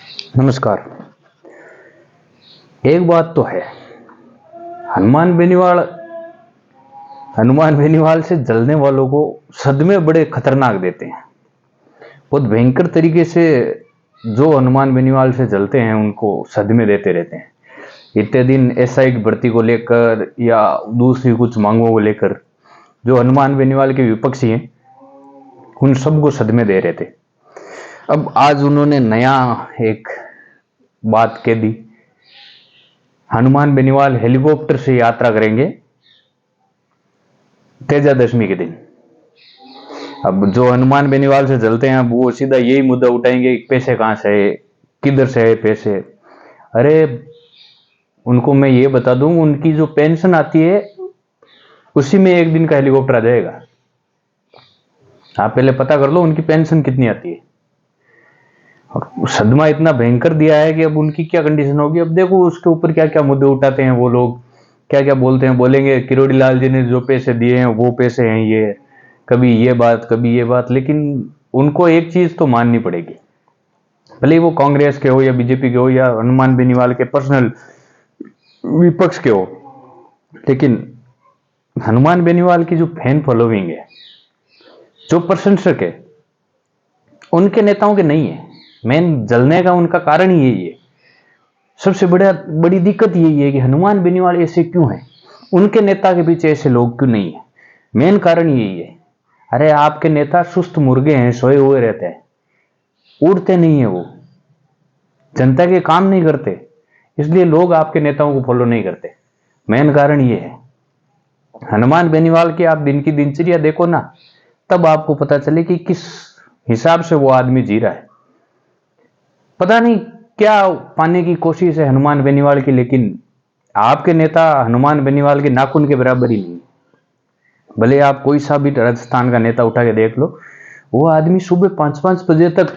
नमस्कार। एक बात तो है, हनुमान बेनीवाल से जलने वालों को सदमे बड़े खतरनाक देते हैं। बहुत भयंकर तरीके से जो हनुमान बेनीवाल से जलते हैं उनको सदमे देते रहते हैं। इतने दिन एसआई की भर्ती को लेकर या दूसरी कुछ मांगों को लेकर जो हनुमान बेनीवाल के विपक्षी हैं उन सबको सदमे दे रहे थे। अब आज उन्होंने नया एक बात कह दी, हनुमान बेनीवाल हेलीकॉप्टर से यात्रा करेंगे तेजादशमी के दिन। अब जो हनुमान बेनीवाल से जलते हैं वो सीधा यही मुद्दा उठाएंगे, पैसे कहां से है, किधर से है पैसे। अरे उनको मैं ये बता दूं, उनकी जो पेंशन आती है उसी में एक दिन का हेलीकॉप्टर आ जाएगा। आप पहले पता कर लो उनकी पेंशन कितनी आती है। और सदमा इतना भयंकर दिया है कि अब उनकी क्या कंडीशन होगी। अब देखो उसके ऊपर क्या क्या मुद्दे उठाते हैं वो लोग, क्या क्या बोलते हैं। बोलेंगे किरोड़ी लाल जी ने जो पैसे दिए हैं वो पैसे हैं, ये कभी ये बात कभी ये बात। लेकिन उनको एक चीज तो माननी पड़ेगी, भले वो कांग्रेस के हो या बीजेपी के हो या हनुमान बेनीवाल के पर्सनल विपक्ष के हो, लेकिन हनुमान बेनीवाल की जो फैन फॉलोइंग है, जो प्रशंसक है, उनके नेताओं के नहीं है। मेन जलने का उनका कारण ही यही है। सबसे बड़ी दिक्कत यही है कि हनुमान बेनीवाल ऐसे क्यों हैं, उनके नेता के पीछे ऐसे लोग क्यों नहीं है। मेन कारण यही है। अरे आपके नेता सुस्त मुर्गे हैं, सोए हुए रहते हैं, उड़ते नहीं है, वो जनता के काम नहीं करते, इसलिए लोग आपके नेताओं को फॉलो नहीं करते। मेन कारण ये है। हनुमान बेनीवाल की आप दिन की दिनचर्या देखो ना, तब आपको पता चले कि किस हिसाब से वो आदमी जी रहा है। पता नहीं क्या पाने की कोशिश है हनुमान बेनीवाल की, लेकिन आपके नेता हनुमान बेनीवाल के नाखून के बराबर ही नहीं। भले आप कोई सा भी राजस्थान का नेता उठा के देख लो, वो आदमी सुबह 5-5 बजे तक,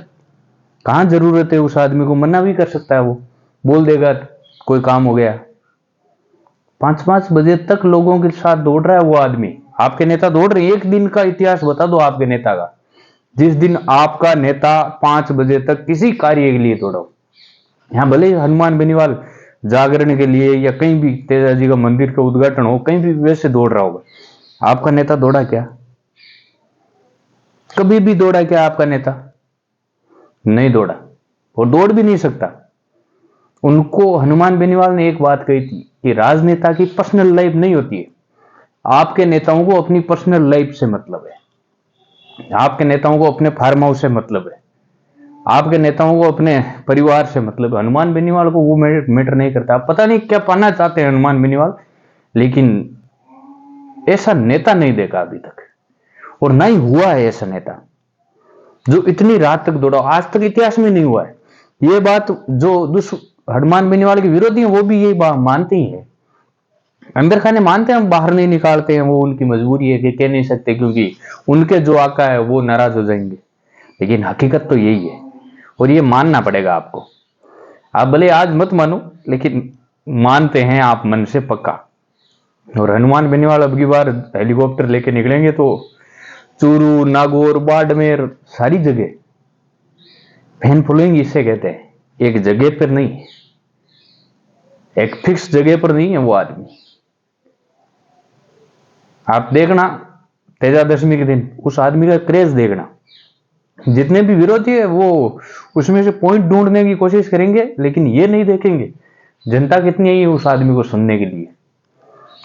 कहां जरूरत है उस आदमी को, मना भी कर सकता है, वो बोल देगा कोई काम हो गया। 5-5 बजे तक लोगों के साथ दौड़ रहा है वो आदमी। आपके नेता दौड़ रहे हैं। एक दिन का इतिहास बता दो आपके नेता का, जिस दिन आपका नेता 5 बजे तक किसी कार्य के लिए दौड़ा। यहां भले ही हनुमान बेनीवाल जागरण के लिए या कहीं भी तेजा जी का मंदिर का उद्घाटन हो, कहीं भी वैसे दौड़ रहा होगा, आपका नेता दौड़ा क्या? कभी भी दौड़ा क्या आपका नेता? नहीं दौड़ा, और दौड़ भी नहीं सकता। उनको हनुमान बेनीवाल ने एक बात कही थी कि राजनेता की पर्सनल लाइफ नहीं होती है। आपके नेताओं को अपनी पर्सनल लाइफ से मतलब है, आपके नेताओं को अपने फार्म हाउस से मतलब है, आपके नेताओं को अपने परिवार से मतलब है। हनुमान बेनीवाल को वो मैटर नहीं करता। आप पता नहीं क्या पाना चाहते हैं हनुमान बेनीवाल, लेकिन ऐसा नेता नहीं देखा अभी तक, और ना ही हुआ है ऐसा नेता जो इतनी रात तक दौड़ा। आज तक इतिहास में नहीं हुआ है। ये बात जो हनुमान बेनीवाल के विरोधी हैं वो भी यही बात मानते ही है। अंदर खाने मानते हैं, हम बाहर नहीं निकालते हैं, वो उनकी मजबूरी है कि कह नहीं सकते क्योंकि उनके जो आका है वो नाराज हो जाएंगे। लेकिन हकीकत तो यही है, और ये मानना पड़ेगा आपको। आप भले आज मत मानो, लेकिन मानते हैं आप मन से पक्का। और हनुमान बेनीवाल अब की बार हेलीकॉप्टर लेके निकलेंगे तो चूरू, नागौर, बाड़मेर, सारी जगह फैन फॉलोइंग इसे कहते हैं। एक जगह पर नहीं, एक फिक्स जगह पर नहीं है वो आदमी। आप देखना तेजादशमी के दिन उस आदमी का क्रेज देखना। जितने भी विरोधी है वो उसमें से पॉइंट ढूंढने की कोशिश करेंगे, लेकिन ये नहीं देखेंगे जनता कितनी है उस आदमी को सुनने के लिए,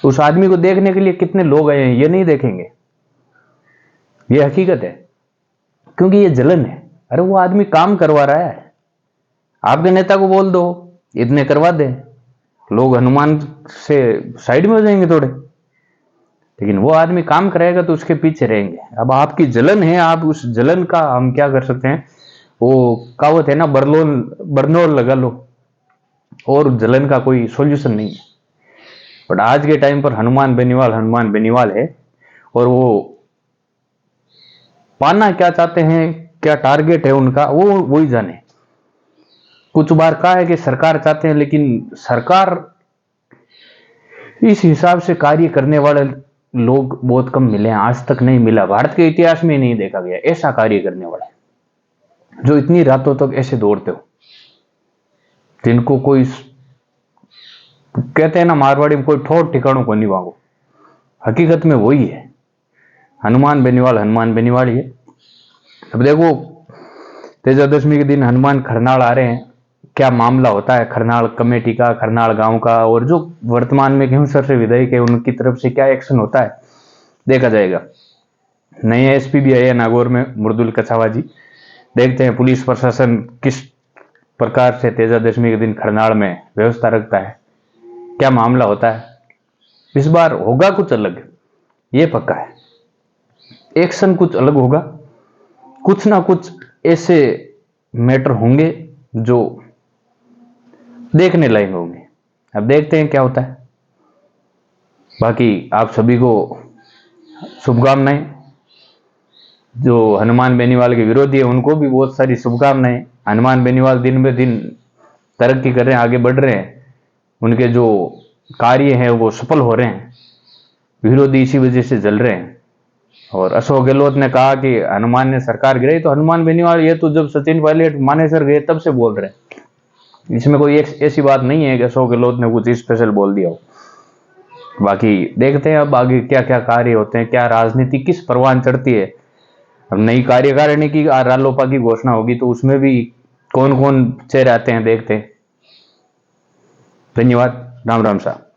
उस आदमी को देखने के लिए कितने लोग आए हैं, ये नहीं देखेंगे। ये हकीकत है, क्योंकि ये जलन है। अरे वो आदमी काम करवा रहा है, आपके नेता को बोल दो इतने करवा दे, लोग हनुमान से साइड में हो जाएंगे थोड़े। लेकिन वो आदमी काम कराएगा तो उसके पीछे रहेंगे। अब आपकी जलन है, आप उस जलन का हम क्या कर सकते हैं। वो कहावत है ना, बरनौल लगा लो, और जलन का कोई सॉल्यूशन नहीं है। बट आज के टाइम पर हनुमान बेनीवाल है, और वो पाना क्या चाहते हैं, क्या टारगेट है उनका, वो वही जाने। कुछ बार कहा है कि सरकार चाहते हैं, लेकिन सरकार इस हिसाब से कार्य करने वाले लोग बहुत कम मिले हैं। आज तक नहीं मिला, भारत के इतिहास में नहीं देखा गया ऐसा कार्य करने वाला जो इतनी रातों तक ऐसे दौड़ते हो। जिनको कोई कहते हैं ना मारवाड़ी में, कोई ठोर ठिकानों को नहीं वांगो, हकीकत में वही है हनुमान बेनीवाल। हनुमान बेनीवाल ही है। अब देखो तेजादशमी के दिन हनुमान खरनाल आ रहे हैं, क्या मामला होता है खरनाल कमेटी का, खरनाल गांव का, और जो वर्तमान में घेऊसर से विधायक है उनकी तरफ से क्या एक्शन होता है देखा जाएगा। नए एसपी भी आए हैं नागौर में, मृदुल कछावा जी। देखते हैं पुलिस प्रशासन किस प्रकार से तेजादशमी के दिन खरनाल में व्यवस्था रखता है, क्या मामला होता है। इस बार होगा कुछ अलग, ये पक्का है। एक्शन कुछ अलग होगा, कुछ ना कुछ ऐसे मैटर होंगे जो देखने लायक होंगे। अब देखते हैं क्या होता है। बाकी आप सभी को शुभकामनाएं। जो हनुमान बेनीवाल के विरोधी है उनको भी बहुत सारी शुभकामनाएं। हनुमान बेनीवाल दिन ब दिन तरक्की कर रहे हैं, आगे बढ़ रहे हैं, उनके जो कार्य हैं वो सफल हो रहे हैं, विरोधी इसी वजह से जल रहे हैं। और अशोक गहलोत ने कहा कि हनुमान ने सरकार गिराई, तो हनुमान बेनीवाल ये तो जब सचिन पायलट मानेसर गए तब से बोल रहे हैं। इसमें कोई ऐसी बात नहीं है कि अशोक गहलोत ने कुछ स्पेशल बोल दिया हो। बाकी देखते हैं अब आगे क्या क्या कार्य होते हैं, क्या राजनीति किस परवान चढ़ती है। अब नई कार्यकारिणी की रालोपा की घोषणा होगी तो उसमें भी कौन कौन चेहरे आते हैं देखते हैं। धन्यवाद। राम राम साहब।